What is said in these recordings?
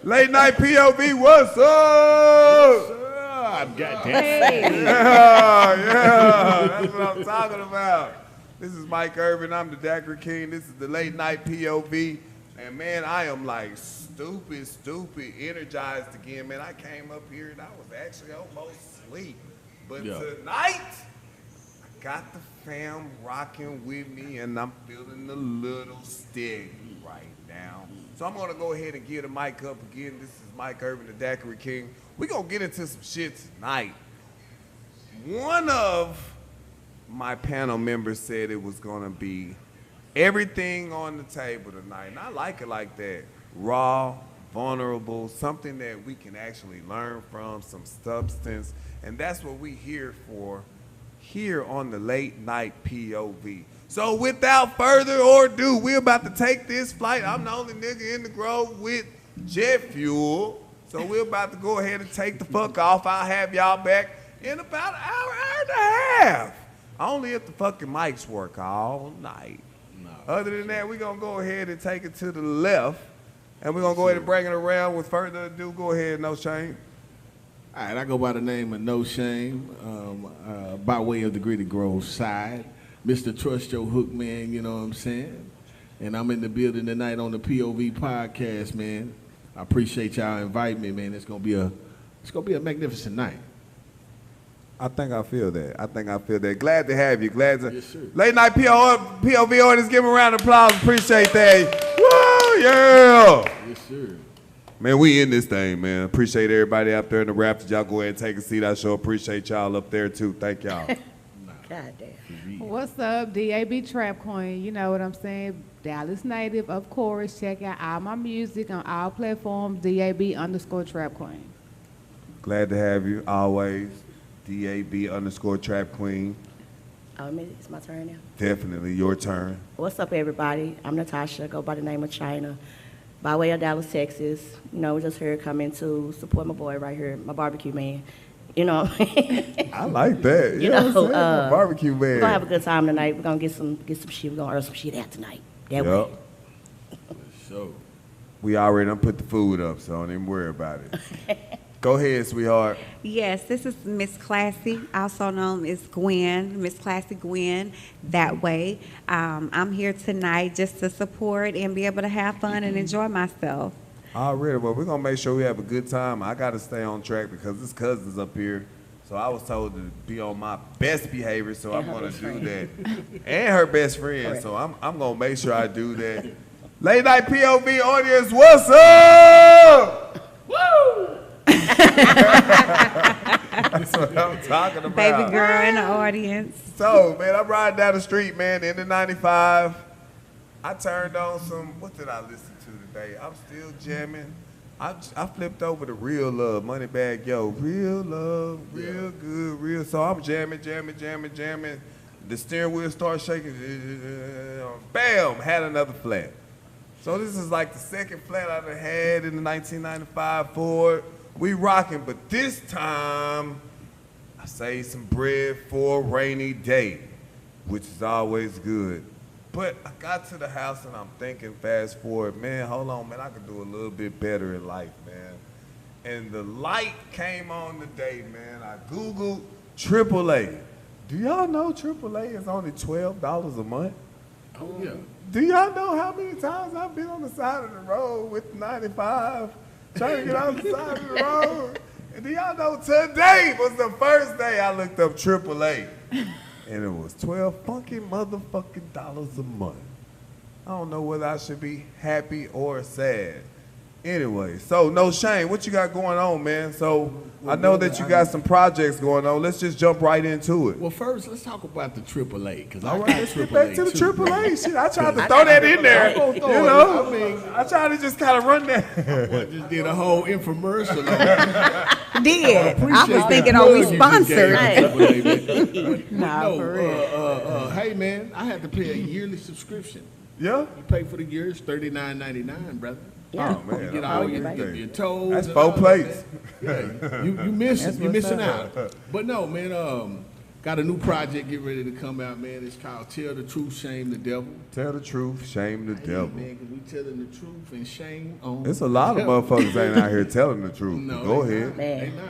Late night POV, what's up? Goddamn. Yeah, that's what I'm talking about. This is Mike Irvin. I'm the Daiquiri King. This is the late night POV. And man, I am like stupid, energized again. Man, I came up here and I was actually almost asleep. But tonight, I got the fam rocking with me and I'm feeling a little steady right now. So I'm gonna go ahead and give the mic up again. This is Mike Irvin, the Daiquiri King. We're gonna get into some shit tonight. One of my panel members said it was gonna be everything on the table tonight. And I like it like that. Raw, vulnerable, something that we can actually learn from, some substance. And that's what we here for here on the late night POV. So without further ado, we're about to take this flight. I'm the only nigga in the Grove with jet fuel. So we're about to go ahead and take the fuck off. I'll have y'all back in about an hour and a half. Only if the fucking mics work all night. No. Other than that, we're going to go ahead and take it to the left. And we're going to go ahead and bring it around. With further ado, go ahead, No Shame. All right, I go by the name of No Shame, by way of the Gritty Grove side. Mr. Trust Your Hook, man, you know what I'm saying? And I'm in the building tonight on the POV podcast, man. I appreciate y'all inviting me, man. It's gonna be a magnificent night. I think I feel that. Glad to have you. Yes, sir. Late night POV audience, give them a round of applause. Appreciate that. Woo, yeah. Yes, sir. Man, we in this thing, man. Appreciate everybody out there in the rafters. Y'all go ahead and take a seat. I sure appreciate y'all up there too. Thank y'all. God damn. What's up, DAB Trap Queen? You know what I'm saying? Dallas native, of course. Check out all my music on all platforms, DAB_Trap Queen. Glad to have you always. DAB_Trap Queen. Oh, it's my turn now? Definitely your turn. What's up, everybody? I'm Natasha, go by the name of China. By way of Dallas, Texas. You know, we're just here coming to support my boy right here, my barbecue man. You know. I like that. You know, barbecue man. We're gonna have a good time tonight. We're gonna get some shit. We're gonna earn some shit out tonight. That way. So we already done put the food up, so don't even worry about it. Go ahead, sweetheart. Yes, this is Miss Classy, also known as Gwen, Miss Classy Gwen, that way. I'm here tonight just to support and be able to have fun and enjoy myself. Already, well, we're going to make sure we have a good time. I got to stay on track because this cousin's up here. So I was told to be on my best behavior, so I'm going to do that. And her best friend, correct. So I'm going to make sure I do that. Late night POV audience, what's up? Woo! That's what I'm talking about. Baby girl in the audience. So, man, I'm riding down the street, man, in the 95. I turned on some, what did I listen to today? I'm still jamming. I flipped over to Real Love, Moneybag Yo. Real love, real good, real. So I'm jamming. The steering wheel starts shaking. Bam, had another flat. So this is like the second flat I done had in the 1995 Ford. We rocking, but this time I saved some bread for a rainy day, which is always good. But I got to the house and I'm thinking, fast forward, man, hold on, man, I could do a little bit better in life, man. And the light came on today, man. I Googled AAA. Do y'all know AAA is only $12 a month? Oh, yeah. Do y'all know how many times I've been on the side of the road with 95 trying to get on the side of the road? And do y'all know today was the first day I looked up AAA. And it was 12 funky motherfucking dollars a month. I don't know whether I should be happy or sad. Anyway, so No Shame, what you got going on, man? So I know that you got some projects going on. Let's just jump right into it. Well, first, let's talk about the AAA. Cause all right, let's get back to the AAA. Shit, I tried to throw that in there. You know, I mean, I tried to just kind of run that. I just did a whole infomercial. I was thinking, are we sponsored? Nah, for real. Hey, man, I had to pay a yearly subscription. Yeah? You pay for the year, it's $39.99, brother. Yeah. Oh, man. You get all your toes. That's 4 plates. Yeah, you missing out. But no, man, got a new project get ready to come out, man. It's called Tell the Truth, Shame the Devil. Tell the truth, shame the devil. Man, because we telling the truth and shame on. It's a lot of motherfuckers ain't out here telling the truth. No, Go they ahead. not. They not.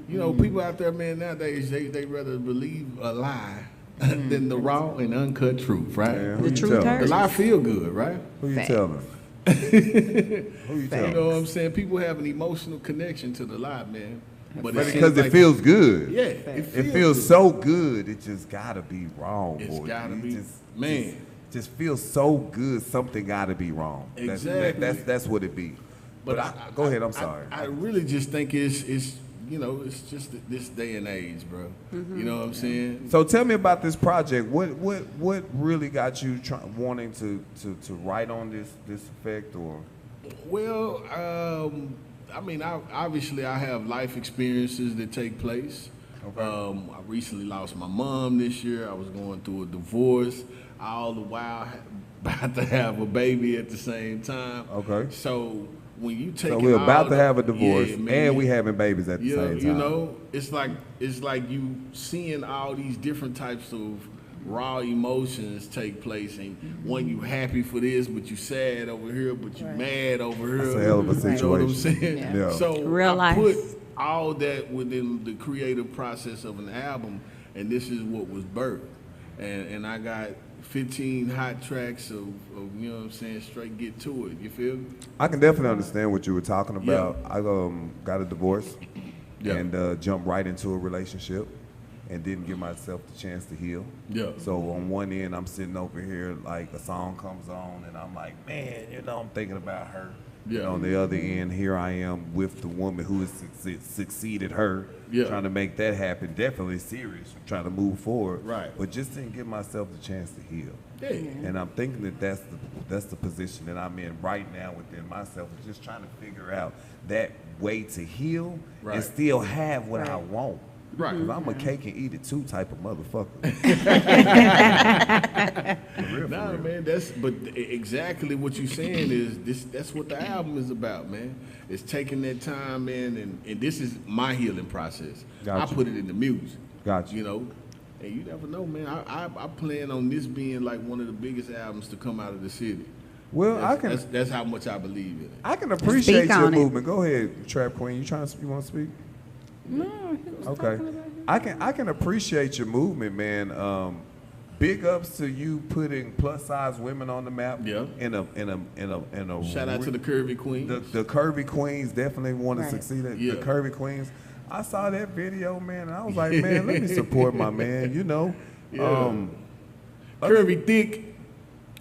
You know, people out there, man, nowadays, they rather believe a lie than the raw and uncut truth, right? Man, who The you truth telling? hurts. The lie feel good, right? Who you Facts. telling? Who you You telling? know what I'm saying? People have an emotional connection to the lie, man. But seems because like- it feels good. Yeah, It feels good. so good, it just gotta be wrong, It's boy. gotta It be- just, man. Just feels so good, something gotta be wrong. Exactly. That's what it be. But go ahead, I'm sorry. I really just think it's you know, it's just this day and age, bro. You know what I'm saying? So tell me about this project. What really got you wanting to write on this effect or? Well, I mean, obviously I have life experiences that take place. Okay. I recently lost my mom this year. I was going through a divorce. All the while about to have a baby at the same time. Okay. So when you take So we're about to have a divorce and we having babies at the you know, same time. You know, it's like you seeing all these different types of raw emotions take place, and one you happy for this, but you sad over here, but you mad over here. That's a hell of a You know what I'm situation. saying? Yeah. So Real I life. put all that within the creative process of an album, and this is what was birthed. And I got 15 hot tracks of you know what I'm saying, straight get to it. You feel me? I can definitely understand what you were talking about. I got a divorce Yeah. and jumped right into a relationship and didn't give myself the chance to heal. Yeah. So on one end, I'm sitting over here, like a song comes on, and I'm like, man, you know, I'm thinking about her. Yeah. And on the other end, here I am with the woman who has succeeded her, Yeah. trying to make that happen. Definitely serious, trying to move forward. Right. But just didn't give myself the chance to heal. Yeah. And I'm thinking that that's the position that I'm in right now within myself, is just trying to figure out that way to heal Right. and still have what I Right. want. Right. Because I'm a cake and eat it too type of motherfucker. For real, Nah, man, but exactly what you're saying is this. That's what the album is about, man. It's taking that time, man, and this is my healing process. Gotcha. I put it in the music. Gotcha. You know, and you never know, man. I plan on this being like one of the biggest albums to come out of the city. Well, That's how much I believe in it. I can appreciate Speak your on it. movement. Go ahead, Trap Queen. You want to speak? No, he was Okay. talking about him. I can appreciate your movement, man. Big ups to you putting plus size women on the map. Yeah. In a Shout out to the Curvy Queen. the curvy queens definitely want to Right. succeed. Yeah. The curvy queens. I saw that video, man, and I was like, man, let me support my man. You know. Yeah. Curvy Thick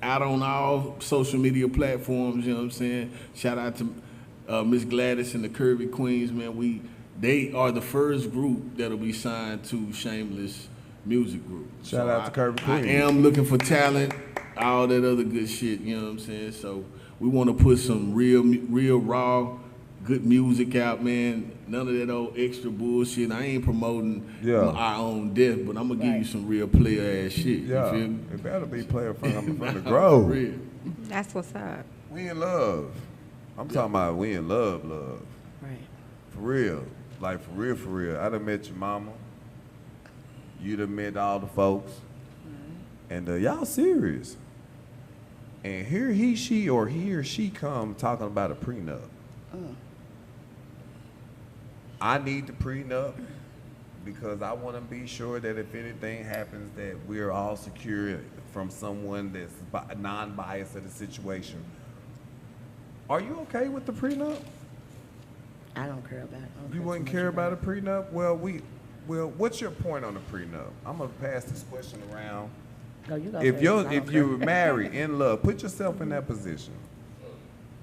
out on all social media platforms, you know what I'm saying? Shout out to Miss Gladys and the Curvy Queens, man. They are the first group that'll be signed to Shameless Music Group. Shout out to Curvy I Queens. am looking for talent, all that other good shit, you know what I'm saying? So we want to put some real raw, good music out, man. None of that old extra bullshit. I ain't promoting our own death, but I'm gonna give you some real player ass shit. Yeah, You feel me? it better be player from the For grove. real. That's what's up. We in love. I'm talking about we in love. Right. For real. Like, for real. I done met your mama. You done met all the folks. And y'all serious. And here he or she come talking about a prenup. I need the prenup because I want to be sure that if anything happens that we're all secure from someone that's non-biased of the situation. Are you okay with the prenup? I don't care about it. I don't You too wouldn't much care about a prenup? Well, what's your point on the prenup? I'm gonna pass this question around. No, you go If first. I don't if care. you're married, in love, put yourself in that position.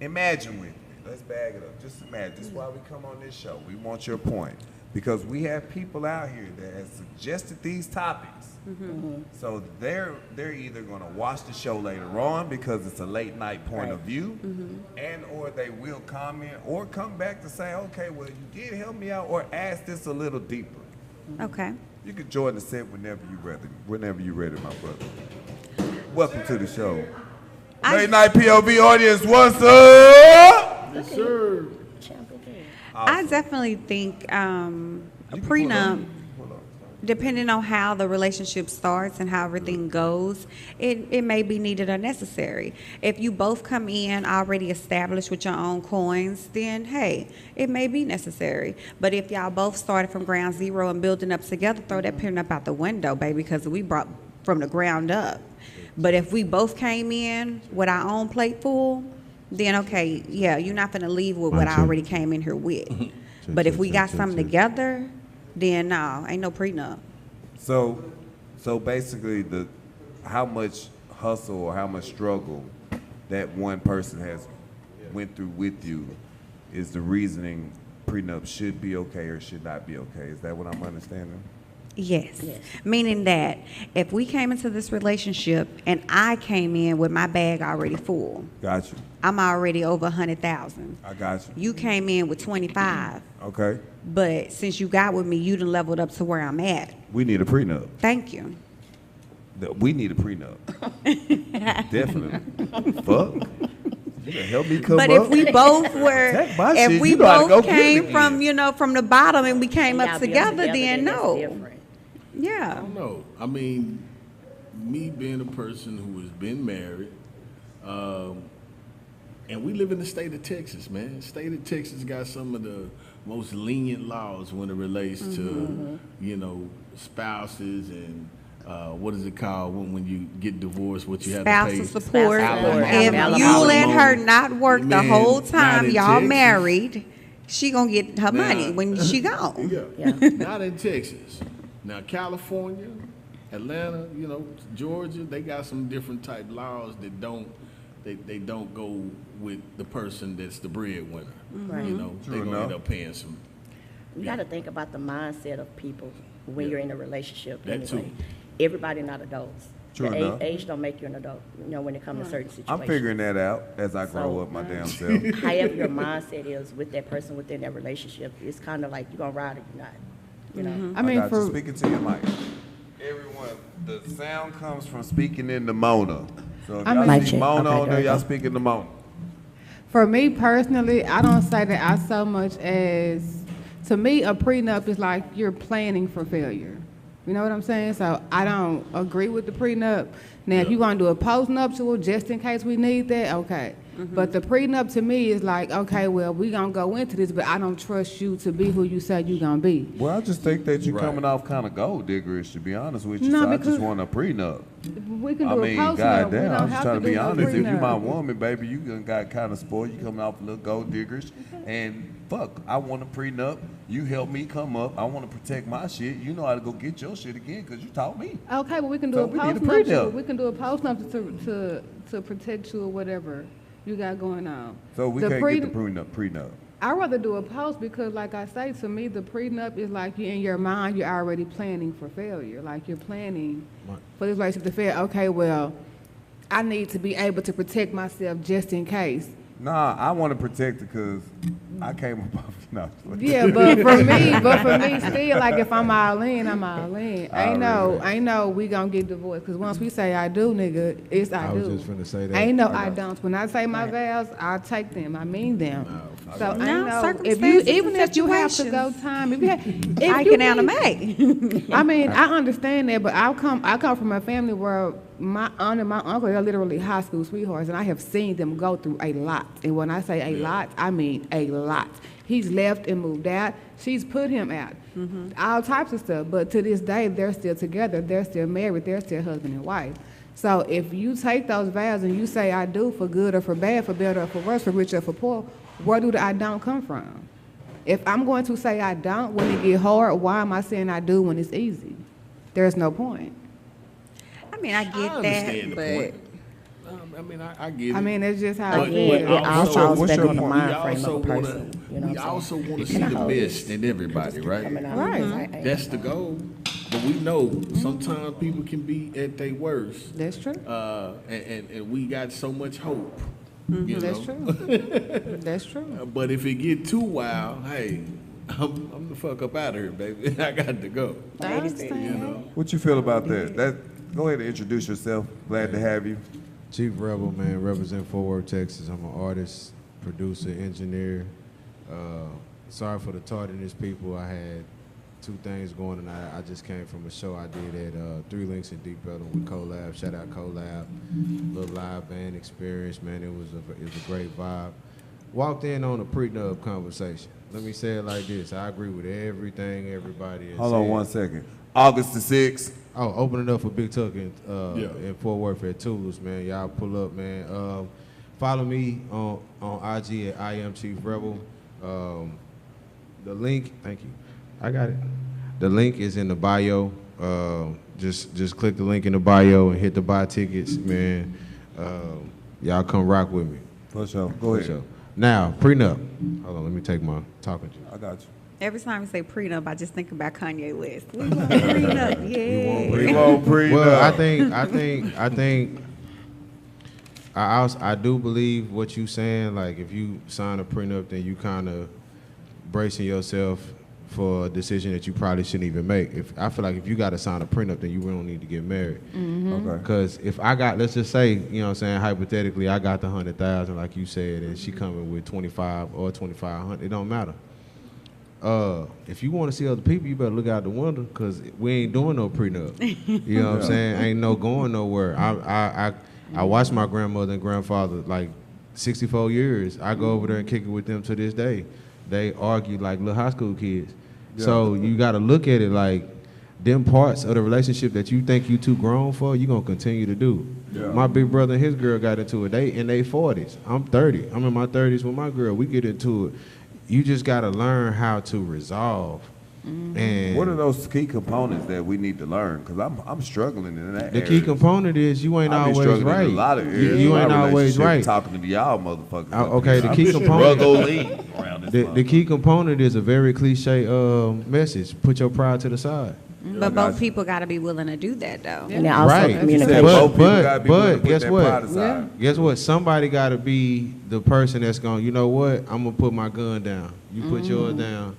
Imagine with me. Let's bag it up. Just imagine. This is why we come on this show. We want your point. Because we have people out here that have suggested these topics. So they're either going to watch the show later on because it's a late night point of view, and or they will comment or come back to say, okay, well, you did help me out, or ask this a little deeper. Okay. You can join the set whenever you're ready, my brother. Welcome to the show. Late night POV audience, what's up? Yes, sir. Champ, okay. I definitely think a You can prenup. pull up. depending on how the relationship starts and how everything goes, it may be needed or necessary. If you both come in already established with your own coins, then hey, it may be necessary. But if y'all both started from ground zero and building up together, throw that prenup out the window, baby, because we brought from the ground up. But if we both came in with our own plate full, then okay, yeah, you're not gonna leave with what I already came in here with. But if we got something together, then no, ain't no prenup. So basically, how much hustle or how much struggle that one person has went through with you is the reasoning prenup should be okay or should not be okay. Is that what I'm understanding? Yes. Meaning that if we came into this relationship and I came in with my bag already full, Got you. I'm already over 100,000. I got you. You came in with 25, Okay. but since you got with me, you done leveled up to where I'm at. We need a prenup. Thank you. We need a prenup. Definitely. Fuck. You can help me come But up. if we both were, Take my if shit, we you know how to go both get it came again. from, from the bottom and we came And up y'all build together, then that's no. different. I Yeah. don't know. I mean, me being a person who has been married, and we live in the state of Texas, man. State of Texas got some of the most lenient laws when it relates to, spouses and what is it called when you get divorced? What you have to pay? Spousal support. Spousal If support. you let her Alimony. not work the Man, whole not time in y'all Texas. married, she gonna get her Now- money when she gone. Yeah. Yeah. Not in Texas. Now, California, Atlanta, Georgia, they got some different type laws that they don't go with the person that's the breadwinner. Right. They're True gonna enough. end up paying some. You got to think about the mindset of people when Yeah. you're in a relationship. That Anyway, too. everybody not adults. True the enough. age don't make you an adult. When it comes to certain situations. I'm figuring that out as I grow So, up my damn self. However your mindset is with that person within that relationship, it's kind of like you're gonna ride or you're not. You know. I mean, got you. for Speaking to your mic. Everyone, the sound comes from speaking in the Mona. So if I y'all mean- Mic see check. Mona Okay, on there there, we y'all go. speaking the Mona. For me personally, I don't say that I so much as, to me, a prenup is like you're planning for failure. You know what I'm saying? So I don't agree with the prenup. Now, if you want to do a postnuptial just in case we need that, okay. But the prenup to me is like, okay, well, we going to go into this, but I don't trust you to be who you said you're going to be. Well, I just think that you're Right. coming off kind of gold diggerish, to be honest with you. No, so I because- just want a prenup. We can I do mean, a postnup. We goddamn, don't I'm just have trying to to be do no honest. If you prenup. my woman, baby, you done got kind of spoiled. You coming off a little gold diggerish. And fuck, I want a prenup. You help me come up. I want to protect my shit. You know how to go get your shit again because you taught me. Okay, but we can do So a we need a postnuptial. prenup. We can do a postnuptial to protect you or whatever you got going on. So we The can't pre- get the prenup. I'd rather do a post because, like I say, to me, the prenup is like you in your mind, you're already planning for failure. Like you're planning for this relationship to fail. Okay, well, I need to be able to protect myself just in case. Nah, I want to protect it because I came up. No, Yeah, but for me, still, like if I'm all in, I'm all in. Ain't no, we gonna get divorced. Cause once we say I do, nigga, it's I do. I was just finna say that. Ain't no I don't. When I say my vows, I take them. I mean them. So No, ain't no, circumstances even and if you have to go situations. time, if I you can need- anime. I mean, I understand that, but I come from a family where my aunt and my uncle are literally high school sweethearts, and I have seen them go through a lot. And when I say a lot, I mean a lot. He's left and moved out. She's put him out. All types of stuff. But to this day, they're still together. They're still married. They're still husband and wife. So if you take those vows and you say I do for good or for bad, for better or for worse, for rich or for poor, where do the I don't come from? If I'm going to say I don't when it get hard, why am I saying I do when it's easy? There's no point. I mean, I get I understand that, the but point. I get it. I mean, it's just how But- it but is. It all what's falls your back on the point? mind frame of a wanna, person. You know we what I'm also saying? want to You see cannot the hold best in everybody, right? Coming out. Right. Like, That's the goal. But we know sometimes people can be at their worst, That's true. and we got so much hope. You That's know? true. That's true. But if it get too wild, hey, I'm the fuck up out of here, baby. I got to go. I understand. You know. What you feel about that? Go ahead and introduce yourself. Glad to have you. Chief Rebel, man, represent Fort Worth, Texas. I'm an artist, producer, engineer. Sorry for the tardiness, people. I had two things going tonight. I just came from a show I did at 3 Links in Deep Ellum with Collab. Shout out Collab. Little live band experience, man. It was a great vibe. Walked in on a prenup conversation. Let me say it like this. I agree with everything everybody has Hold said. on 1 second. August the 6th. Oh, open it up for Big Tuck in Fort Worth at Toulouse, man. Y'all pull up, man. Follow me on IG at I am Chief Rebel. The link, thank you. I got it. The link is in the bio. Just click the link in the bio and hit the buy tickets, man. Y'all come rock with me. For sure. Go ahead. For sure. Now, prenup. Hold on, let me take my talking to you. I got you. Every time you say prenup, I just think about Kanye West. We want prenup, yeah. We won't prenup. Well, I do believe what you saying. Like, if you sign a prenup, then you kind of bracing yourself for a decision that you probably shouldn't even make. I feel like if you got to sign a prenup, then you really don't need to get married. Okay. Because if I got, let's just say, you know what I'm saying, hypothetically, I got the 100,000, like you said, and she coming with 25 or 2,500, it don't matter. If you want to see other people, you better look out the window, because we ain't doing no prenup. You know what I'm saying? Ain't no going nowhere. I watched my grandmother and grandfather like 64 years. I go over there and kick it with them to this day. They argue like little high school kids. Yeah. So you got to look at it like them parts of the relationship that you think you too grown for, you going to continue to do. Yeah. My big brother and his girl got into it. They in their 40s. I'm 30. I'm in my 30s with my girl. We get into it. You just got to learn how to resolve. And what are those key components that we need to learn? Because I'm struggling in that The key component is you ain't always right. In a lot of areas. You ain't always right. Talking to y'all motherfuckers. Okay, the key component. The key component is a very cliche message. Put your pride to the side. But both people got to be willing to do that, though. And then also Right. communication. But guess what? Guess what? Somebody got to be the person that's going, you know what? I'm going to put my gun down. You put yours down.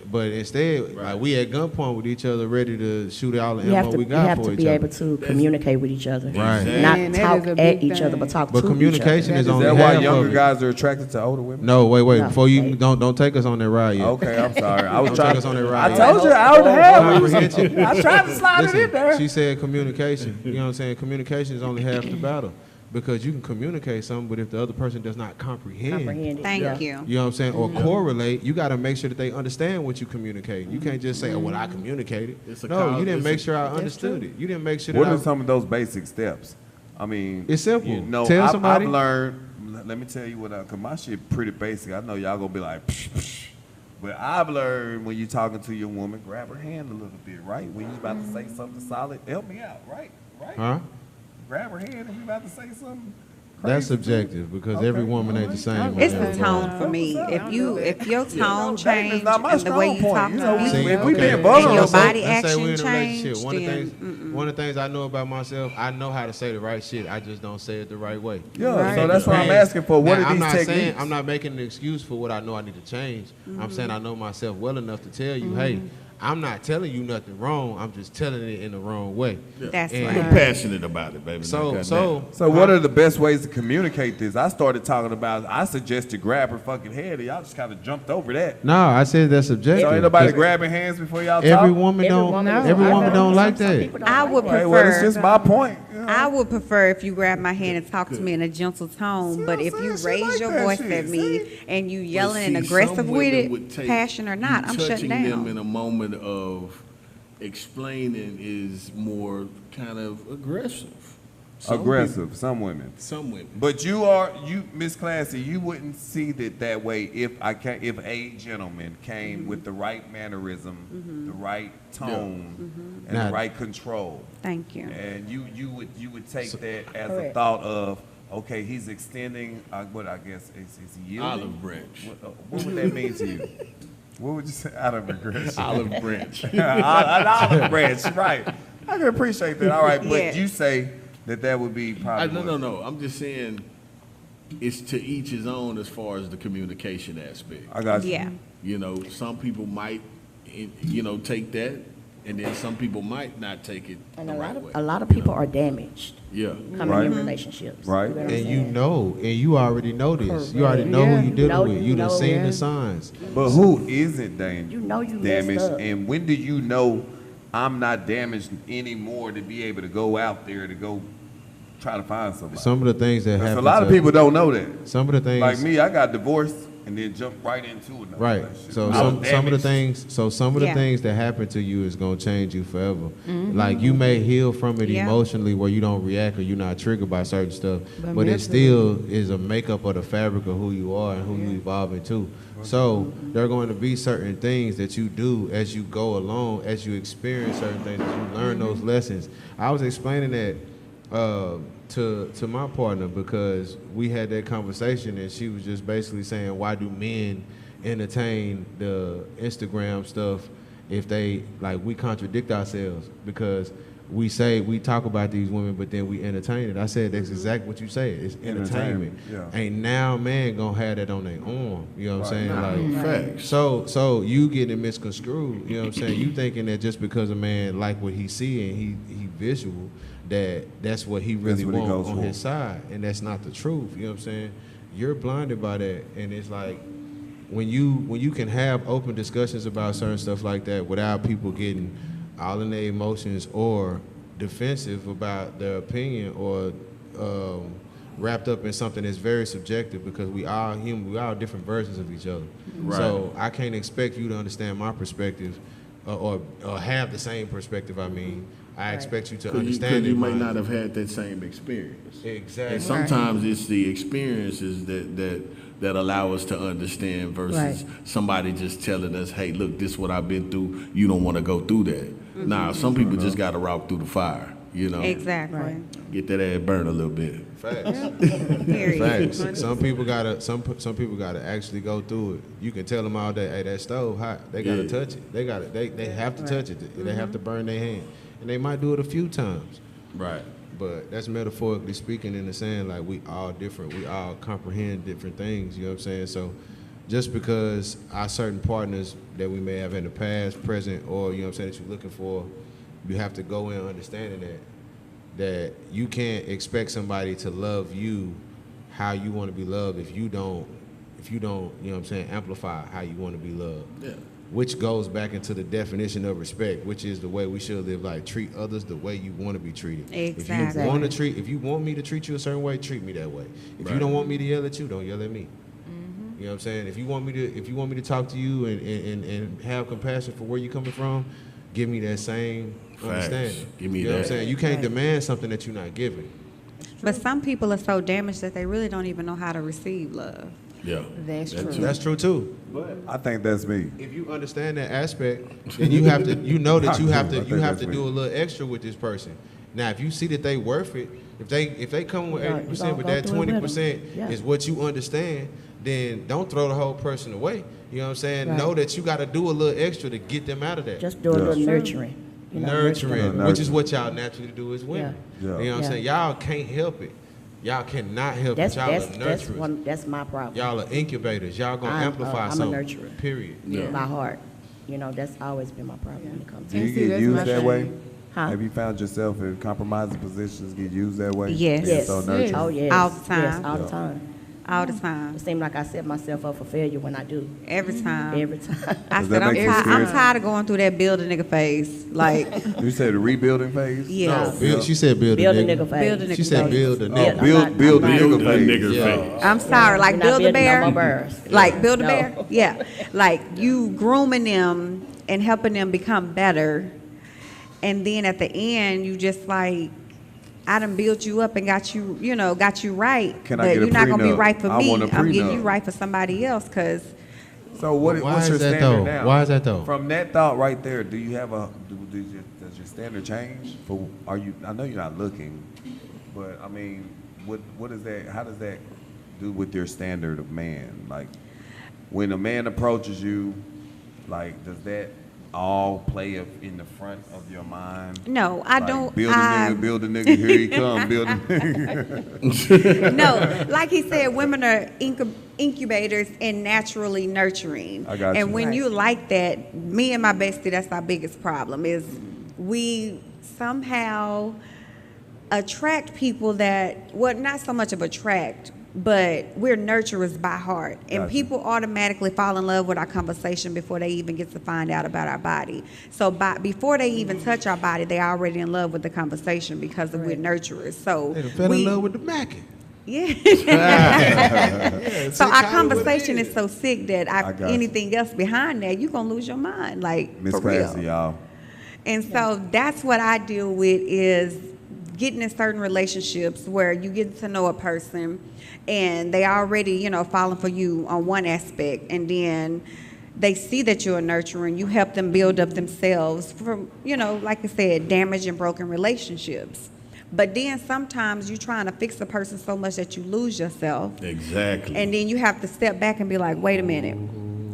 But instead, like, we at gunpoint with each other, ready to shoot all the ammo we got for each other. You have to be able to communicate with each other. Right. Not talk at each other, but talk to each other. But communication is only half of it. Is that why younger guys are attracted to older women? No, wait. No, Before you don't take us on that ride yet. Okay, I'm sorry. I was Don't trying take us on that ride. I told you I would have. I tried to slide Listen, it in there. She said communication. You know what I'm saying? Communication is only half the battle. Because you can communicate something, but if the other person does not comprehend. Thank you. You know what I'm saying? Or correlate, you got to make sure that they understand what you communicate. You can't just say, oh, well, I communicated. No, you didn't make sure I understood it. You didn't make sure that What are some of those basic steps? I mean, it's simple. You know, Tell somebody. I've learned, let me tell you what, because my shit pretty basic. I know y'all going to be like, psh, psh. But I've learned when you're talking to your woman, grab her hand a little bit, right? When you're about to say something solid, help me out, right? Huh? Grab her hand and you about to say something That's subjective because every woman ain't the same. It's the tone for me. If your tone change and the way you talk to me, if we being and vulnerable, your body let's say we action in a relationship. change, One of the things I know about myself, I know how to say the right shit. I just don't say it the right way. Yeah, so that's what I'm asking for. What are these techniques? I'm not making an excuse for what I know I need to change. I'm saying I know myself well enough to tell you, hey, I'm not telling you nothing wrong. I'm just telling it in the wrong way. Yeah. That's right. You're passionate about it, baby. So what are the best ways to communicate this? I started talking about, I suggested grab her fucking head, and y'all just kind of jumped over that. No, I said that's subjective. So ain't nobody grabbing hands before y'all talk? Every woman don't like that. I would prefer. Well, it's just my point. I would prefer if you grab my hand and talk to me in a gentle tone, but if you raise your voice at me and you yelling and aggressive with it, passion or not, I'm shutting down. Touching them in a moment of explaining is more kind of aggressive. Some women. But Miss Classy, you wouldn't see that way if a gentleman came with the right mannerism, the right tone, and the right control. Thank you. And you would take that as a thought of, okay, he's extending what I guess is yielding. Olive branch. What would that mean to you? What would you say? Olive branch. Olive branch. An olive branch, right? I can appreciate that. All right, but you say that would be probably. No. I'm just saying it's to each his own as far as the communication aspect. I got you. Yeah. You know, some people might, take that And then some people might not take it And the a right lot of way. a lot of people are damaged Yeah. coming Right. in relationships. Right. You know what I'm And you saying? know, and you already know this. You already Correct. know Yeah. who you dealing Know with. you You done know, seen yeah. the signs. But who isn't You know you messed damaged? up. And when do you know I'm not damaged anymore to be able to go out there to go try to find somebody? Some of the things that 'Cause happen. a lot of people don't know that. Some of the things. Like me, I got divorced and then jumped right into another Right. relationship. So I was some of the damaged. things. So some of the Yeah. things that happen to you is gonna change you forever. Like you may heal from it Yeah. emotionally, where you don't react or you're not triggered by certain stuff, But but it mentally- still is a makeup of the fabric of who you are and who you evolve into. So there are going to be certain things that you do as you go along, as you experience certain things, as you learn those lessons. I was explaining that to my partner because we had that conversation and she was just basically saying, why do men entertain the Instagram stuff if they, like, we contradict ourselves because we say, we talk about these women, but then we entertain it. I said, that's exactly what you said. It's entertainment. Yeah. Ain't now man gonna have that on their arm. You know what I'm saying? Nah, Like, facts. so you getting misconstrued, you know what I'm saying? You thinking that just because a man like what he see and he visual, that's what he really what he want goes on for. his side, and that's not the truth. You know what I'm saying? You're blinded by that, and it's like when you can have open discussions about certain stuff like that without people getting all in their emotions or defensive about their opinion or wrapped up in something that's very subjective because we are human, we are different versions of each other. Right. So I can't expect you to understand my perspective or have the same perspective. I mean, I expect you to Because understand you it. may mine. not have had that same experience. Exactly. And sometimes it's the experiences that allow us to understand versus somebody just telling us, hey, look, this is what I've been through. You don't want to go through that. Nah, some people just got to walk through the fire, you know. Exactly. Get that ass burned a little bit. Facts. Period. Facts. Some people gotta actually go through it. You can tell them all day, hey, that stove hot. They gotta Yeah. touch it. They have to touch it. They have to burn their hand, and they might do it a few times. Right. But that's metaphorically speaking in the saying, like, we all different. We all comprehend different things, you know what I'm saying? So just because our certain partners that we may have in the past, present, or, you know what I'm saying, that you're looking for, you have to go in understanding that you can't expect somebody to love you how you want to be loved if you don't, you know what I'm saying, amplify how you want to be loved. Yeah. Which goes back into the definition of respect, which is the way we should live life. Treat others the way you want to be treated. Exactly. If you want me to treat you a certain way, treat me that way. If you Right. don't want me to yell at you, don't yell at me. You know what I'm saying? If you want me to talk to you and have compassion for where you're coming from, give me that same understanding. Give me you know what I'm that. saying? You can't demand something that you're not giving. But some people are so damaged that they really don't even know how to receive love. Yeah. That's That true. too. That's true too. I think that's me. If you understand that aspect, then you have to, you know that you have I to, think you have that's to me. do a little extra with this person. Now, if you see that they worth it, if they come with You 80%, gonna but go that through it with 20% them. Yeah. is what you understand, then don't throw the whole person away. You know what I'm saying? Right. Know that you got to do a little extra to get them out of that. Just do a little nurturing. You know, Nurturing, nurturing. which is what y'all naturally do as women. Yeah. You know what I'm Yeah. saying? Y'all can't help it. Y'all cannot help That's it. Y'all that's are that's nurturers. that's my problem. Y'all are incubators. Y'all gonna amplify I'm a something. nurturer. Period. Yeah. My heart. You know, that's always been my problem when it comes Do to you And see, get that's used my that thing. way? Huh? Have you found yourself in compromising positions, get used that way? Yes. Being Yes. So Yes. nurturing? Oh yes. All the time. Yes, all the time. All the time. It seems like I set myself up for failure when I do. Every time. Every time. I Does said, that I'm, make you I'm scared? tired of going through that build a nigga phase. Like, You said the rebuilding phase? yeah. She said build, Build a a nigga. nigga phase. Build a nigga She said phase. build a Yeah, nigga. I'm build not- build I'm the not- nigga phase. nigga Yeah. face. I'm sorry, like We're not build a building bear. no more bears. Like build a No. bear. Yeah. Like you grooming them and helping them become better. And then at the end, you just like, I done built you up and got you, got you right. Can I but get a you're not gonna be prenup? right for I me. want a I'm getting prenup. you right for somebody else. Cause So Why what's is your that, standard though? now? Why is that, though? From that thought right there, do you have does your standard change? I know you're not looking, but I mean, what is that? How does that do with your standard of man? Like when a man approaches you, like does that all play up in the front of your mind? no, I Like, don't. build a nigga, here he come, build a nigga. No, like he said, women are incubators and naturally nurturing. I got and you. when Right. you like that, me and my bestie, that's our biggest problem, is we somehow attract people that, well, not so much of attract, but we're nurturers by heart. And Gotcha. people automatically fall in love with our conversation before they even get to find out about our body. So before they even touch our body, they're already in love with the conversation because of we're nurturers. So They done fell in love with the Mackin. yeah. Yeah, So see, our call it what it conversation is so sick that I got you. anything else behind that, you're going to lose your mind. Like, Miss for real. Classy, y'all. And so that's what I deal with, is getting in certain relationships where you get to know a person and they already, you know, falling for you on one aspect, and then they see that you're nurturing. You help them build up themselves from, you know, like I said, damaged and broken relationships. But then sometimes you're trying to fix a person so much that you lose yourself. Exactly. And then you have to step back and be like, wait a minute.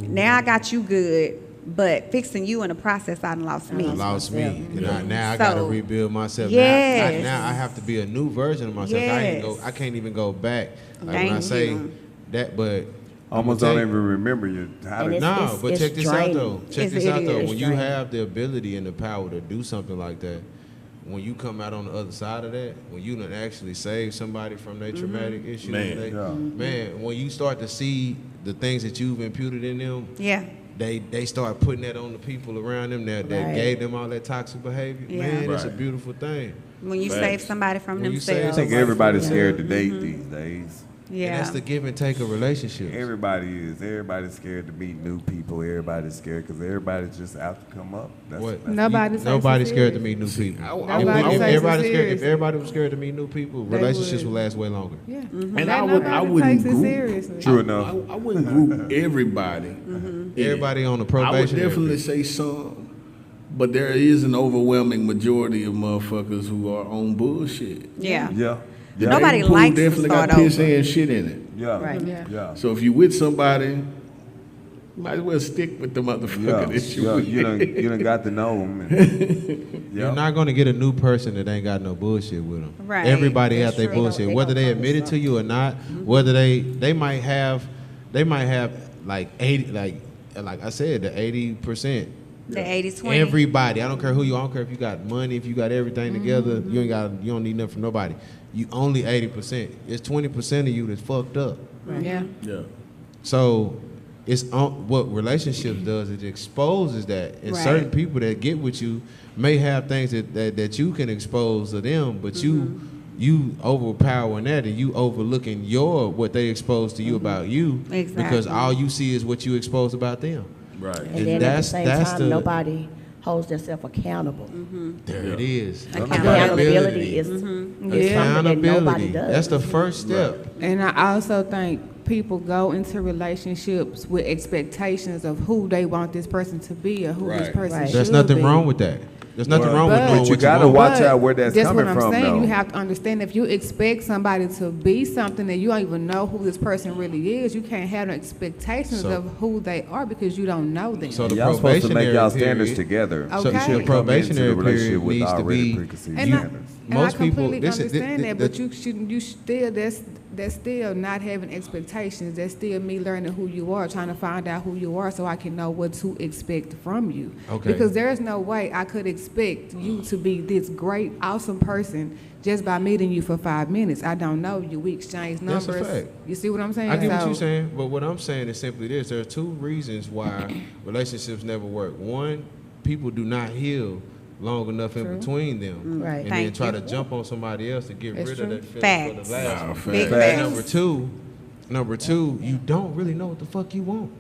Now I got you good, but fixing you in the process, I done lost me. Lost me. And now I So, gotta rebuild myself. yes. Now I have to be a new version of myself. Yes. I can't even go back. Like when I Thank say you. that, but Almost I'ma don't tell you- even remember you. How And to, it's- No, but check this out draining. though. Check It's- this it out though. is When you draining. have the ability and the power to do something like that, when you come out on the other side of that, when you done actually save somebody from their traumatic issue, Man. Yeah. man, when you start to see the things that you've imputed in them, Yeah. they start putting that on the people around them that Right. gave them all that toxic behavior. Yeah. Man, it's a Right. beautiful thing. When you Facts. save somebody from When you save themselves. I think everybody's scared to date these days. Yeah. And that's the give and take of relationships. Everybody is. Everybody's scared to meet new people. Everybody's scared because everybody's just out to come up. What? Nobody's Nobody's so scared to serious. meet new people. Nobody If takes it everybody scared, serious. if everybody was scared to meet new people, They relationships would. would last way longer. Yeah. And Ain't I nobody wouldn't takes it group. seriously. True enough. I wouldn't group everybody. Everybody on the I would probationary definitely say some, but there is an overwhelming majority of motherfuckers who are on bullshit. Yeah. Yeah. Yeah. Nobody Dating pool likes to definitely start got piss over. and shit in it. Yeah. Right. Yeah. Yeah. So if you with somebody, you might as well stick with the motherfucker Yeah. that you Yeah. with. You done got to know them. You're not gonna get a new person that ain't got no bullshit with them. Right. Everybody That's has their true. They bullshit, don't- whether they they don't admit it to you or not. Whether they might have like 80, like I said, the 80%. The 80-20. Everybody, I don't care who you are. I don't care if you got money, if you got everything together. You don't need nothing from nobody. You only 80%. It's 20% of you that's fucked up. Yeah. Yeah. So it's what relationships does. It exposes that, and Right. certain people that get with you may have things that you can expose to them, but you overpowering that, and you overlooking what they exposed to you about you, because Exactly. all you see is what you exposed about them. Right. And And then at the that's- same that's time, the- nobody holds themselves accountable. There it is. Accountability is Yeah. something that nobody Accountability. does. That's the first step. And I also think people go into relationships with expectations of who they want this person to be or who this Right. person Right. should There's nothing be. wrong with that. There's nothing Right. wrong with But knowing you what gotta you want. watch out where that's what coming I'm from, saying. though. You have to understand, if you expect somebody to be something and you don't even know who this person really is, you can't have no expectations So- of who they are because you don't know them. So the Y'all supposed to make probationary y'all standards period- together. Okay. So You the should come into probationary the relationship period with needs to already be. preconceived And I, standards. and I Most people- completely this is- understand that, the- but you shouldn't. You still that's still not having expectations. That's still me learning who you are, trying to find out who you are, so I can know what to expect from you. Okay. Because there is no way I could expect you to be this great, awesome person just by meeting you for 5 minutes. I don't know you. We exchange That's numbers. a fact. You see what I'm saying? I get what So- you're saying, but what I'm saying is simply this: there are two reasons why relationships never work. One, people do not heal long enough in between them, Right. and Thank then try you. to jump on somebody else to get That's rid true. of that feeling Facts. for the last one. Big Facts. facts. Number two, you don't really know what the fuck you want.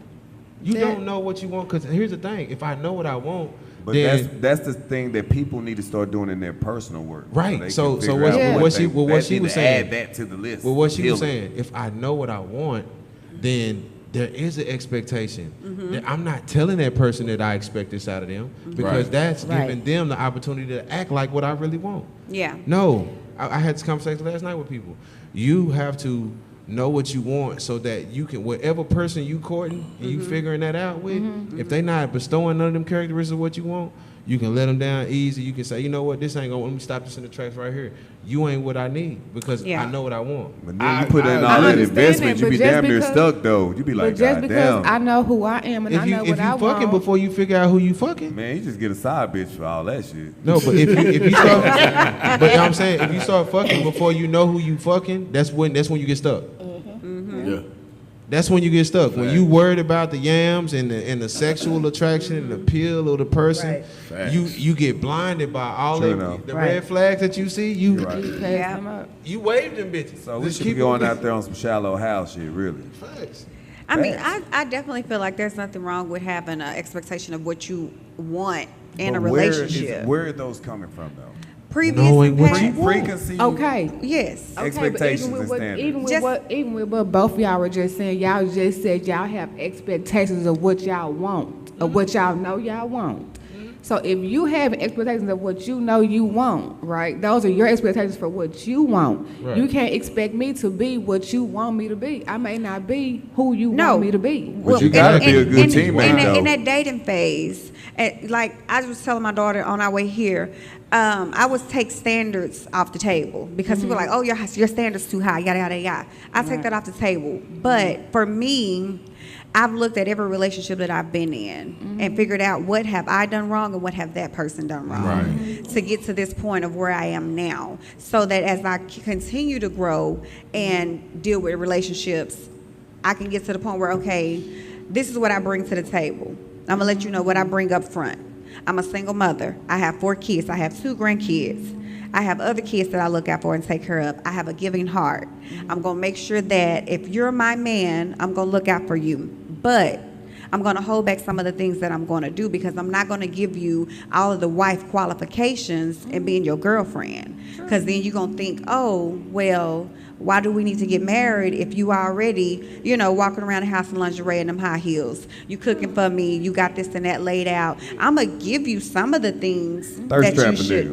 You That- don't know what you want, because here's the thing: if I know what I want, But then that's the thing that people need to start doing in their personal work. Right. they So- can so figure what- out what they- she- well, what that she need was to saying- add that to the list. well, what she Heal was it. saying, if I know what I want, then there is an expectation. Mm-hmm. That I'm not telling that person that I expect this out of them, because Right. that's Right. giving them the opportunity to act like what I really want. Yeah. No, I had this conversation last night with people. You have to know what you want so that you can, whatever person you courting and you figuring that out with, if they not bestowing none of them characteristics of what you want, You can let them down easy. You can say, you know what, this ain't gonna, let me stop this in the tracks right here. You ain't what I need because Yeah. I know what I want. But then you put in all that understand investment, that, you but be just damn near because- stuck though. You be like, But just God because damn. I know who I am and I know If what you I fucking want. before you figure out who you fucking. Man, you just get a side bitch for all that shit. No, but if you start, but you know what I'm saying, if you start fucking before you know who you fucking, that's when you get stuck. Yeah. That's when you get stuck. When Facts. you worried about the yams and the sexual attraction and the appeal of the person, Right. Facts. you get blinded by all True the enough. the Right. red flags that you see. You Right. You pass Yeah. them up. you wave them bitches. So we Just should be keep going it- out there on some shallow house shit, really. Facts. I mean, Facts. I definitely feel like there's nothing wrong with having an expectation of what you want in a But relationship. where are those coming from, though? Previous Knowing and what past. you want. Preconceived. Okay. Yes. Okay, Expectations but and standards. even with what both of y'all were just saying, y'all just said y'all have expectations of what y'all want, of what y'all know y'all want. So if you have expectations of what you know you want, right? Those are your expectations for what you want. Right. You can't expect me to be what you want me to be. I may not be who you No. want me to be. But you gotta be a good teammate, though. In that dating phase, like I was telling my daughter on our way here, I would take standards off the table because people are like, oh, your standards too high, yada, yada, yada. I take that off the table. But for me, I've looked at every relationship that I've been in and figured out what have I done wrong and what have that person done wrong to get to this point of where I am now. So that as I continue to grow and deal with relationships, I can get to the point where, okay, this is what I bring to the table. I'm going to let you know what I bring up front. I'm a single mother. I have 4 kids. I have 2 grandkids. I have other kids that I look out for and take care of. I have a giving heart. I'm going to make sure that if you're my man, I'm going to look out for you. But I'm going to hold back some of the things that I'm going to do because I'm not going to give you all of the wife qualifications and being your girlfriend. Because then you're going to think, oh, well, why do we need to get married if you already, walking around the house in lingerie and them high heels? You cooking for me. You got this and that laid out. I'm going to give you some of the things Thirst that you trapping should,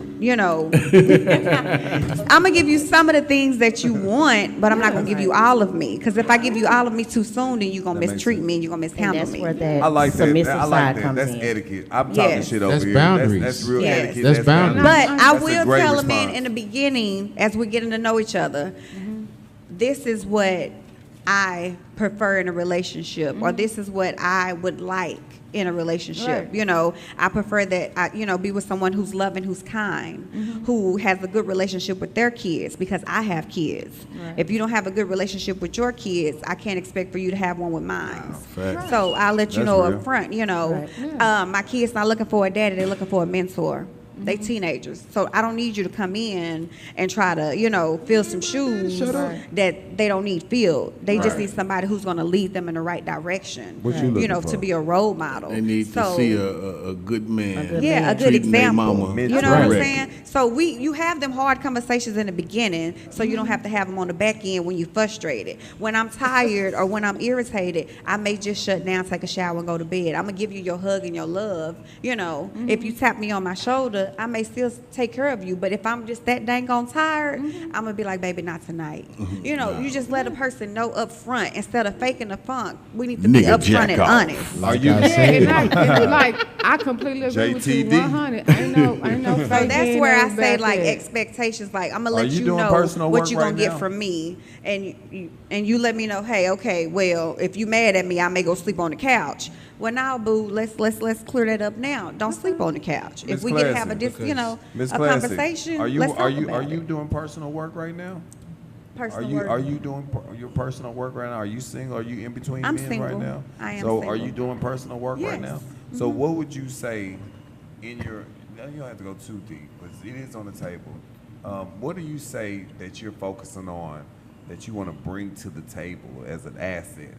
I'm going to give you some of the things that you want, but I'm not going to give you all of me. Because if I give you all of me too soon, then you're going to That makes mistreat sense. me and you're going to And mishandle that's me. where that I like that. submissive I like side that. comes That's in. etiquette. I'm Yes. talking shit over That's here. boundaries. That's real Yes. etiquette. That's boundaries. But I That's a will great tell a man response. in the beginning, as we're getting to know each other, this is what I prefer in a relationship, or this is what I would like in a relationship. Right. I prefer that I, be with someone who's loving, who's kind, who has a good relationship with their kids, because I have kids. Right. If you don't have a good relationship with your kids, I can't expect for you to have one with mine. Facts. So I'll let you That's know real. up front, Right. my kids not looking for a daddy, they're looking for a mentor. They teenagers. So I don't need you to come in and try to, fill some shoes that they don't need filled. They just Right. need somebody who's going to lead them in the right direction. What you looking for? To be a role model. They need to So- see a good man. yeah, a good treating their example. mama You know what I'm correctly. saying? So you have them hard conversations in the beginning, so you don't have to have them on the back end when you're frustrated. When I'm tired or when I'm irritated, I may just shut down, take a shower, and go to bed. I'm gonna give you your hug and your love. If you tap me on my shoulder, I may still take care of you. But if I'm just that dang on tired, I'm gonna be like, baby, not tonight. You just let a person know up front instead of faking the funk. We need to be Nigga, upfront jack and off. honest. Are you? I Yeah, said, and I completely agree with you JTD. 100. Ain't no So fake that's being where I about say like that. expectations. Like I'm gonna Are let you you doing know personal what work you're gonna right get now? from me, and you let me know. Hey, okay, well, if you mad at me, I may go sleep on the couch. Well, now, boo, let's clear that up now. Don't sleep on the couch. Miss If we can have Classy, a Miss a Classy, conversation, Are you let's talk are you about are you it. doing personal work right now? Personal Are you work. are you doing your personal work right now? Are you single? Are you in between I'm men single. right now? I am So are single. you doing personal work right Yes. now? So what would you say in your? Now you don't have to go too deep, but it is on the table. What do you say that you're focusing on that you want to bring to the table as an asset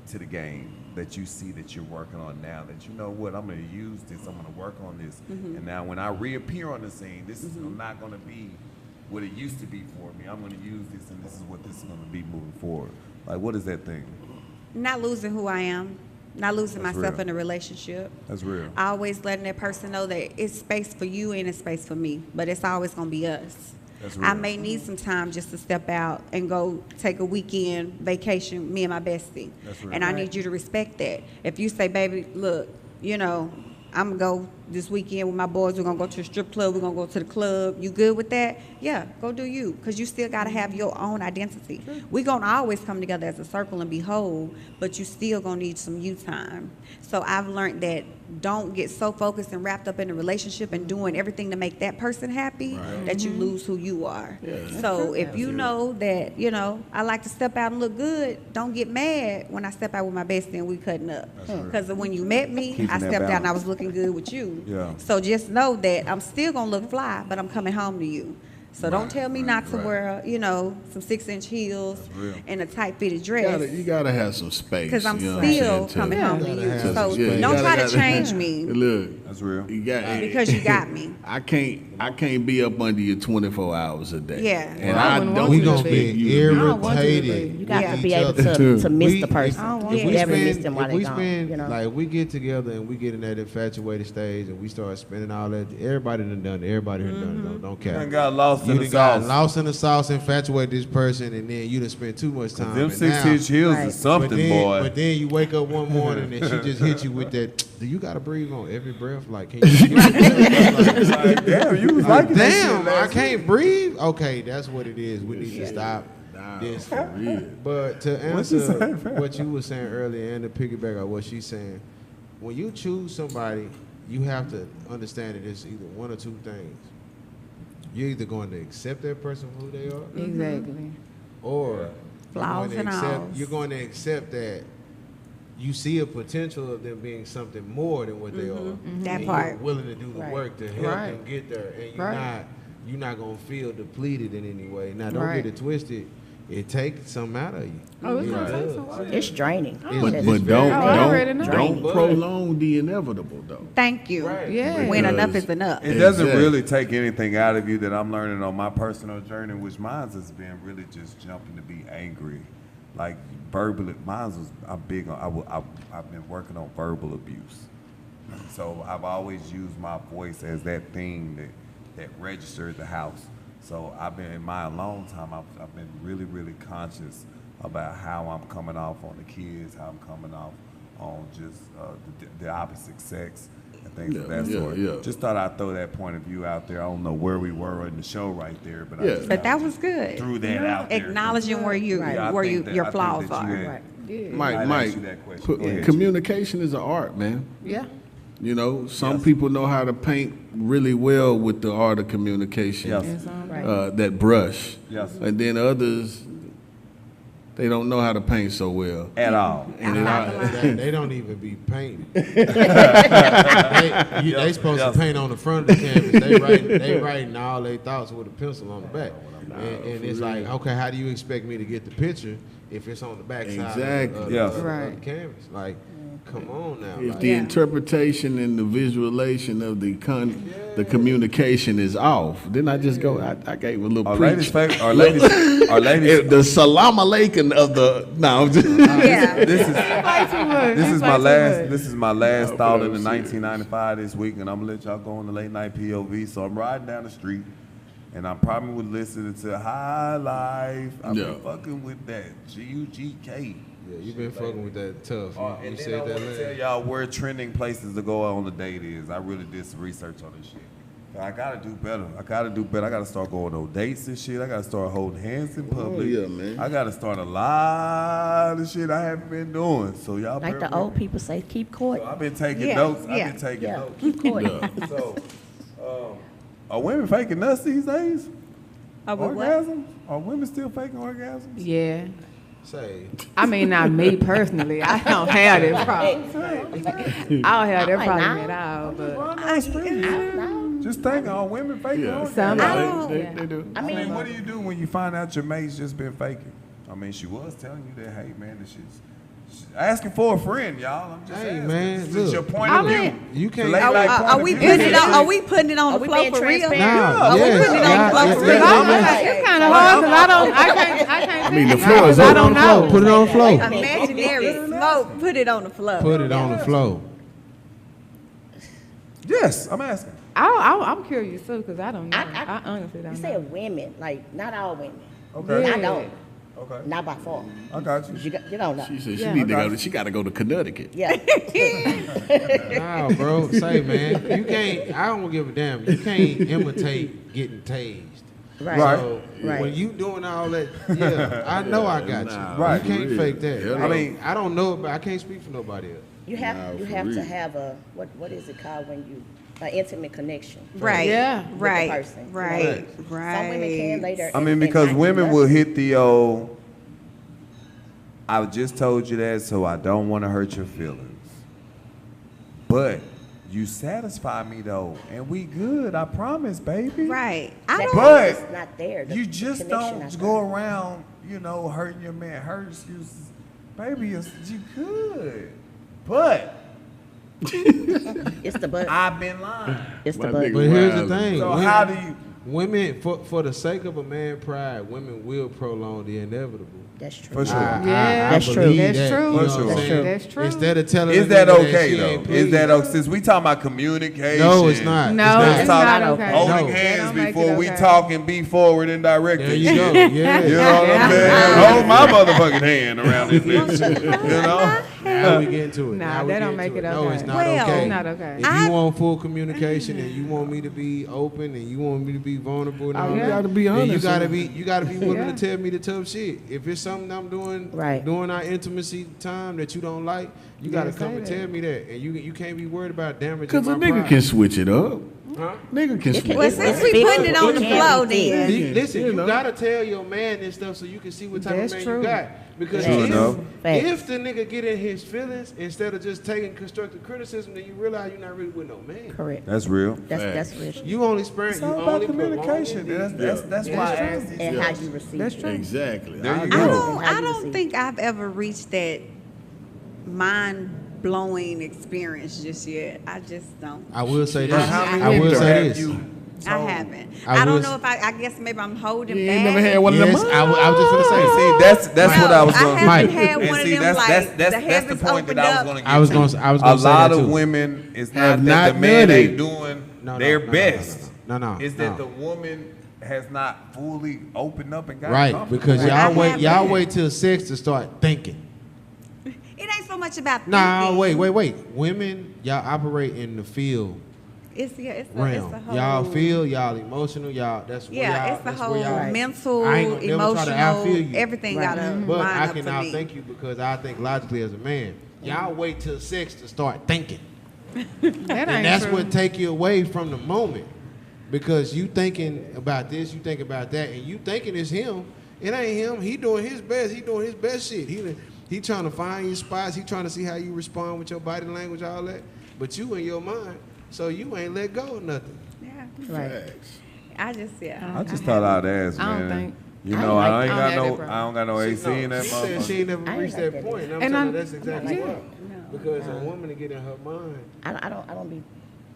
to the game that you see that you're working on now? That you know what, I'm going to use this. I'm going to work on this, and now when I reappear on the scene, this is not going to be what it used to be for me. I'm going to use this, and this is what this is going to be moving forward. Like, what is that thing? Not losing who I am, not losing That's myself real. in a relationship. That's real. Always letting that person know that it's space for you and it's space for me, but it's always gonna be us. That's I real. may need some time just to step out and go take a weekend vacation, me and my bestie. That's real. And I need you to respect that. If you say, baby, look, I'm gonna go this weekend with my boys. We're gonna go to the strip club. We're gonna go to the club. You good with that? Yeah, go do you, because you still gotta have your own identity. We gonna always come together as a circle and be whole, but you still gonna need some you time. So I've learned that don't get so focused and wrapped up in a relationship and doing everything to make that person happy that you lose who you are. So if you know that, you know, I like to step out and look good, don't get mad when I step out with my bestie and we cutting up. Because when you met me, Keeping I that stepped out and I balance. was looking good with you. Yeah. So just know that I'm still gonna look fly, but I'm coming home to you. So don't tell me not to wear, you know, some 6-inch heels and a tight fitted dress. You gotta have some space. Because I'm you know what still saying, coming to- home to Gotta you. have So some space. don't try to gotta- change me Look, That's real. you got because you got me. I can't be up under you 24 hours a day. Yeah. And I I wouldn't don't want We you to gonna expect be you to I don't want you to irritated. be. You got Yeah. to be able to miss We- the person. I don't want If You we never spend, miss them while if they we gone. spend, You know? like we get together and we get in that infatuated stage and we start spending all that, everybody done done it. Everybody done done it. Don't You care. done got lost You in the done got sauce. lost in the sauce, infatuated this person, and then you done spent too much time. Them and 6-inch heels Right. is something, but then, boy. But then you wake up one morning and she just hit you with that. Do you gotta breathe on every breath? Like, can you? Like, damn, you was liking that shit Damn, I last week. can't breathe. Okay, that's what it is. We need to stop this. for real. But to What you answer saying, what you were saying earlier and to piggyback on what she's saying, when you choose somebody, you have to understand that it's either one or two things. You're either going to accept that person for who they are, Exactly. or Flaws and alls. you're going to accept that you see a potential of them being something more than what they are. That and part. You're willing to do the Right. work to help Right. them get there, and Right. you're not gonna feel depleted in any way. Now, don't Right. get it twisted. It takes something out of you. Oh, it's It gonna take does. some work. It's draining. It's- But, it's but very- I already know. don't But- prolong the inevitable though. Thank you. Yeah. When enough Because- is enough. It doesn't Exactly. really take anything out of you that I'm learning on my personal journey, which mine has been really just jumping to be angry. Like verbally, I'm big on, I've been working on verbal abuse. So I've always used my voice as that thing that registered the house. So I've been, in my alone time, I've been really, really conscious about how I'm coming off on the kids, how I'm coming off on just the opposite sex and things of that Yeah, sort. yeah. Just thought I'd throw that point of view out there. I don't know where we were in the show right there, but Yeah. I just But that kinda was good. threw that out there. Acknowledging where you Right. Yeah, I where think you that- your I think flaws that you are. had- Right. Yeah. Mike, I'd Mike, ask you that question. Go ahead, communication is an art, man. Yeah. You know, some Yes. people know how to paint really well with the art of communication. Yes. It's all right. Right. That brush. Yes. And then others, they don't know how to paint so well. At all. And They don't even be painting. They supposed Yes. to paint on the front of the canvas. They writing all their thoughts with a pencil on the back. And it's like, okay, how do you expect me to get the picture if it's on the back side Exactly. of Yes. the Right. canvas? Like, come on now. if like- the interpretation and the visualization of the communication is off, then I just go, I gave a little Our preach. ladies, The salam alaikum of the, no, I'm just, Yeah. this is my last. This is my last Oh, thought but in the I'm serious. 1995 this week, and I'm gonna let y'all go on the late night POV. So I'm riding down the street, and I probably would listen to High Life. I've Yeah. been fucking with that GUGK. Yeah, you've been fucking with that tough. You And then I said that want to tell last. y'all where trending places to go on the date is. I really did some research on this shit. But I gotta do better. I gotta start going on dates and shit. I gotta start holding hands in public. yeah, man. I gotta start a lot of shit I haven't been doing. So y'all Like bear the with old me. people say, keep court. So I've been taking Yeah, notes. yeah. I've been taking Yeah, notes. keep court. So, are women faking nuts these days? Are we what? Orgasms? Are women still faking orgasms? Yeah. Say, I mean, not me personally. I don't have that problem. I don't have that Like problem now? at all. But Just think, are women faking orgasms? some I of don't- it. they do. I I mean, mean, what do you do when you find out your mate's just been faking? I mean, she was telling you that, hey, man, this shit's asking for a friend, y'all. I'm just Hey, asking. man, This is look. your point I of view. mean, you The can't. late Are, night are, point are of we view. putting it on? Are we putting it on Are the we floor being for real? transparent? Nah, Are we yes, putting it on the floor yes, for yes, real? yes. It's kind of hard because I can't. I mean, the think. floor is I open. don't know. Put it on the floor. Imaginary smoke. Put it on the floor. Put it on the floor. Yes, I'm asking. I'm curious too because I don't know. I- I honestly don't you know. said women, like not all women. Okay. I don't. Okay. Not by far. I got you. You don't know. She said Yeah. she need to go. She got to go to Connecticut. Yeah. Nah, bro. Say, man, you can't. I don't give a damn. You can't imitate getting tased. Right. Right. So Right. when you doing all that, yeah, I know I got Nah, you. Right. You can't for fake that. real. I mean, I don't know, but I can't speak for nobody else. You have Nah, you for have to real. have a what is it called when you an intimate connection. Right. Yeah. With the Right. person, you know? Right. Some women can lay there. I and- mean, and because not do women will nothing. hit the old, I just told you that, so I don't want to hurt your feelings. But you satisfy me, though, and we good, I promise, baby. Right. I That don't. But it's not there. The You just connection don't not go there. around, hurting your man, hurt excuses. Baby, you good. But It's the butt. I've been lying. It's the My butt. nigga- But here's the Wow. thing. So women, how do you... women for the sake of a man pride, women will prolong the inevitable. That's true. For sure. Yeah. That's true. believe That's that, true. you know That's what I'm true. saying? That's true. Instead of telling Is a that nigga okay, she though? ain't Is that pleased. okay? Since we talking about communication. No, it's not. No, it's it's not. not not okay. okay. Holding No. hands That don't make before it we okay. talk and be forward and direct. There and you shit. go. Yeah. You know what I'm saying? Hold my motherfucking hand around this bitch. You know? Now we get into it. Nah, Now we that get don't make into it No, okay. it's not Well, okay. It's not okay. If you want full communication and you want me to be open and you want me to be vulnerable and Oh, all you that, gotta be then you honest. gotta be willing Yeah. to tell me the tough shit. If it's something I'm doing Right. during our intimacy time that you don't like, you gotta Yeah, come say and that. tell me that. And you can't be worried about damaging Cause my a nigga pride. can switch it up. Huh? Nigga can switch Well, it since up. we putting it on the It can flow, be then. Listen, You you know. gotta tell your man this stuff so you can see what type That's of man true. you got. Because True if, enough. Facts. if the nigga get in his feelings instead of just taking constructive criticism, then you realize you're not really with no man. Correct. That's real. That's real. You only spend. It's you all about only communication. prolong That's why I asked these And how questions. you receive That's it. true. Exactly. There you I go. I agree. don't. How I you don't receive think I've ever reached that mind-blowing experience just yet. I just don't. I will say Now, this. how many I will women say have this. you I told? haven't. I I don't will know s- if I guess maybe I'm holding You back. ain't never had one of them. Yes, I was just gonna say. See, that's what I was going to I haven't Mike. had And one see, of them like that's the the heavens point opened that I was up. going to get I was to. gonna A say lot that of too. women, it's Have not that not the man done ain't it. doing No, their no, no, best. no. It's that the woman has not fully opened up and got Right, comfortable. because I y'all haven't. wait till sex to start thinking. It ain't so much about Nah, thinking. wait. Women, y'all operate in the field It's realm. the whole. Y'all feel, y'all emotional, y'all. That's where Yeah, y'all. it's the that's whole where y'all. mental, I ain't gonna never try to outfeel emotional, you. everything Right. gotta But line I up can for me. outthink you because I think logically as a man. Y'all wait till sex to start thinking. That And ain't that's true. what take you away from the moment. Because you thinking about this, you think about that, and you thinking it's him. It ain't him. He doing his best. He doing his best shit. He trying to find your spots. He trying to see how you respond with your body language, all that. But you in your mind, so you ain't let go of nothing. Yeah, Right. Facts. I just I just thought I'd ask, I don't man. think- You I know, don't I like- ain't I got don't no, have that I don't got no AC in that She said motherfucker. she ain't never I ain't reached like that that point. And I'm And telling I'm- her that's exactly like why. that. Because a woman to get in her mind, I don't be.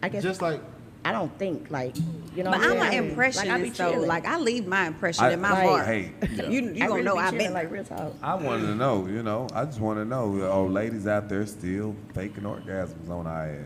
I guess just like I don't think like you know. But what I'm saying? an Like, I be impressionist, so chilling. like I leave my impression I- in my Right. heart. Hey, You I gonna really know be I've chilling, been like real talk. I wanted to know, I just want to know, are ladies out there still faking orgasms on our ass,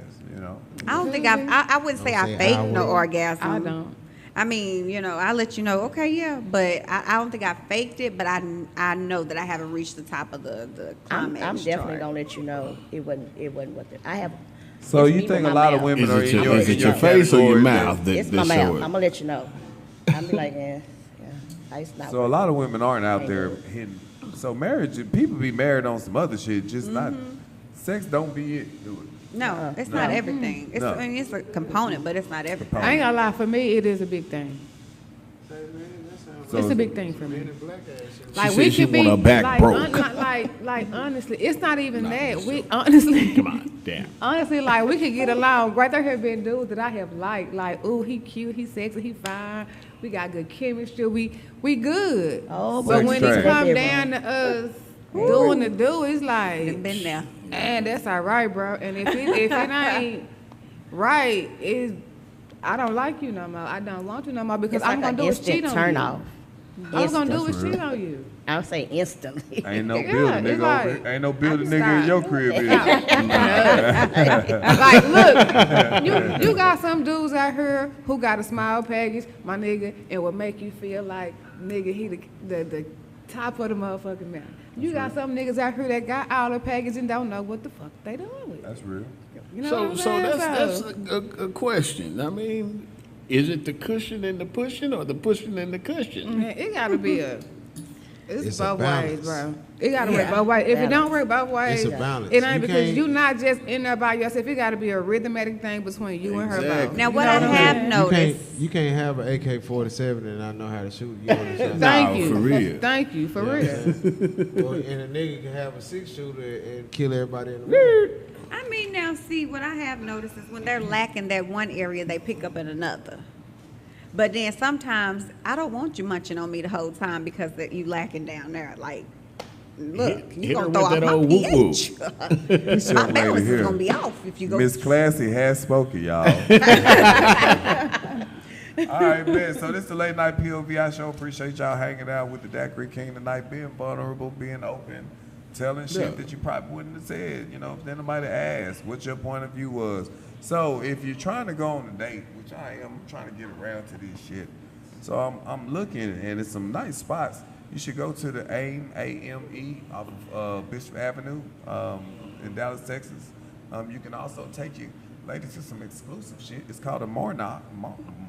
I don't think I wouldn't say Don't I say fake I no would. orgasm. I don't. I mean, I let you know, okay, yeah, but I don't think I faked it, but I know that I haven't reached the top of the I'm climax definitely chart. gonna let you know it wasn't what I have. So it's you me think with a my lot of mouth. women Is are it in your, your, is in it your your face or your category mouth It's that my mouth. show I'm it? gonna let you know. I'm be like, yeah. It's not. So a lot of women aren't out there hitting. So marriage, people be married on some other shit, just not. Sex don't be it. Do it. No, it's not No. everything. It's No. I mean, it's a component, but it's not everything. I ain't gonna lie. For me, it is a big thing. So It's a big thing for me. She Like said we she could be want her back like, broke. like honestly, it's not even that. We honestly, Come on, damn. honestly, like we could get along. Right, there have been dudes that I have liked. Like, ooh, he cute, he sexy, he fine. We got good chemistry. We good. Oh, but Sex when trash. it come That down to us doing the do, it's I've like, been there. man, that's all right, bro. And if it ain't right, I don't like you no more. I don't want you no more because It's I'm like gonna an do is cheat instant on turn you. off. All I'm gonna do That's is real. cheat on you. I would say instantly. ain't no Yeah, building it's nigga like- over. Ain't no building I'm nigga in your sorry. crib. Is. Like, look, you got some dudes out here who got a small package, my nigga, and will make you feel like, nigga, he the Top of the motherfucking mountain. You got some niggas out here that got all the package and don't know what the fuck they doing with it. That's real. You know what So I'm that's saying? a question. I mean, is it the cushion and the pushing, or the pushing and the cushion? Man, it gotta be it's a both ways, balance. bro. It gotta work Yeah, both ways. If it balance. don't work both ways, It's a balance. it ain't You because can't- you're not just in there by yourself. It gotta be a rhythmic thing between you and her Exactly. both. Now, You what know I I'm have saying? noticed, You can't have an AK-47 and not know how to shoot. You know what I'm saying? Thank Nah, you. for real. Thank you, for You know what real. I'm saying? Well, and a nigga can have a 6-shooter and kill everybody in the room. I mean, now see, what I have noticed is when they're lacking that one area, they pick up in another. But then sometimes I don't want you munching on me the whole time because that you lacking down there. Like, look, Hit you her gonna throw with off that my old whoop-whoop. pH. Young My lady balance is here. gonna be off if you go. Miss Classy has spoken, y'all. All right, man. So this is the late night POV. I sure appreciate y'all hanging out with the Daiquiri King tonight, being vulnerable, being open, telling shit Yeah. that you probably wouldn't have said, you know, if anybody asked what your point of view was. So if you're trying to go on a date, which I am, I'm trying to get around to this shit. So I'm looking, and it's some nice spots. You should go to the AIM, A-M-E, off of Bishop Avenue in Dallas, Texas. You can also take your ladies to some exclusive shit. It's called a Monarch.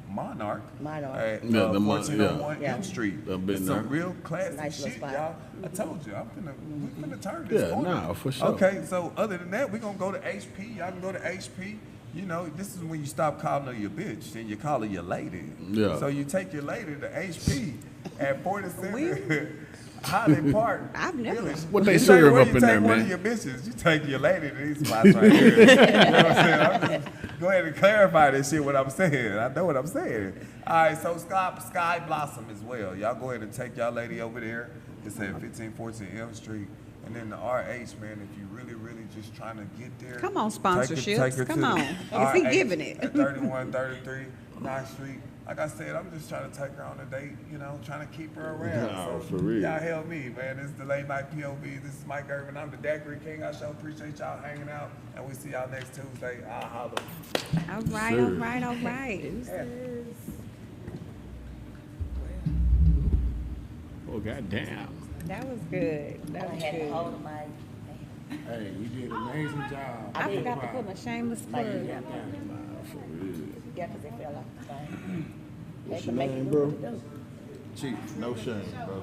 Monarch. At Yeah, the 1401 yeah. M Street. I've been It's there. some real classic Nice little shit, spot. y'all. I told you, we finna turn this Yeah, corner. nah, for sure. Okay, so other than that, we're gonna go to HP. Y'all can go to HP. You know, this is when you stop calling her your bitch and you call her your lady. Yeah. So you take your lady to HP at 47 Highland Park. I've never- Village. What they You take- serve where up you in take there, one man? of your bitches, you take your lady to these spots right here. You know what I'm saying? I'm just, go ahead and clarify this shit, what I'm saying. I know what I'm saying. All right, so Sky Blossom as well. Y'all go ahead and take y'all lady over there. It's at 1514 M Street. And then the RH, man, if you really just trying to get there. Come on, take sponsorships. her Come to on. the Is he RH giving it? At 3133 9th Street. Like I said, I'm just trying to take her on a date, you know, trying to keep her around. Nah, So for real. y'all help me, man. This is the late night POV. This is Mike Irvin. I'm the Daiquiri King. I sure appreciate y'all hanging out. And we see y'all next Tuesday. I'll holler. All right, Sure. all right, all right. Oh, goddamn. That was good. That was good. of my. Hey, you did an amazing job. I forgot to put my shameless plug. Yeah, For real. because they fell off the thing. What's your name, bro? Chief, no shame, bro.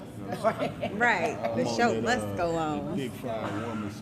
Right. The I'm on show that, must go on. Big fried woman.